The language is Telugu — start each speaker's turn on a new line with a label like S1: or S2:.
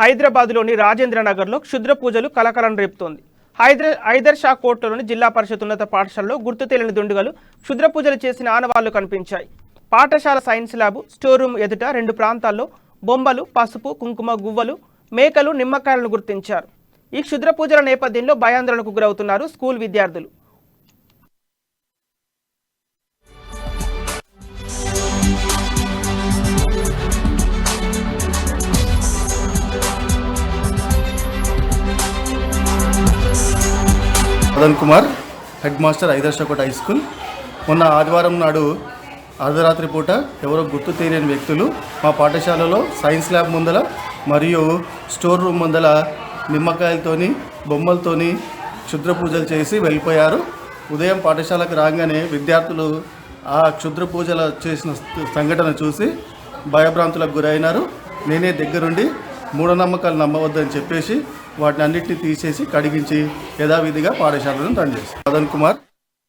S1: హైదరాబాద్లోని రాజేంద్రనగర్లో క్షుద్ర పూజలు కలకలం రేపుతోంది. హైదర్ షా కోర్టులోని జిల్లా పరిషత్ ఉన్నత పాఠశాలలో గుర్తు తెలియని దుండగులు క్షుద్ర పూజలు చేసిన ఆనవాళ్లు కనిపించాయి. పాఠశాల సైన్స్ ల్యాబ్, స్టోర్ రూమ్ ఎదుట 2 ప్రాంతాల్లో బొమ్మలు, పసుపు, కుంకుమ, గువ్వలు, మేకలు, నిమ్మకాయలను గుర్తించారు. ఈ క్షుద్ర పూజల నేపథ్యంలో భయాందోళనకు గురవుతున్నారు స్కూల్ విద్యార్థులు.
S2: Madan Kumar, head master Haidar Shah high school. మొన్న ఆదివారం నాడు అర్ధరాత్రి పూట ఎవరో గుర్తు తెలియని వ్యక్తులు మా పాఠశాలలో సైన్స్ ల్యాబ్ ముందల మరియు స్టోర్ రూమ్ ముందల నిమ్మకాయలతోని బొమ్మలతోని క్షుద్ర పూజలు చేసి వెళ్ళిపోయారు. ఉదయం పాఠశాలకు రాగానే విద్యార్థులు ఆ క్షుద్ర పూజలు చేసిన సంఘటన చూసి భయభ్రాంతులకు గురైనారు. నేనే దగ్గరుండి మూఢనమ్మకాలు నమ్మవద్దని చెప్పేసి వాటిని అన్నింటినీ తీసేసి కడిగించి యథావిధిగా పాఠశాలను రన్ చేశాను. మదన్ కుమార్.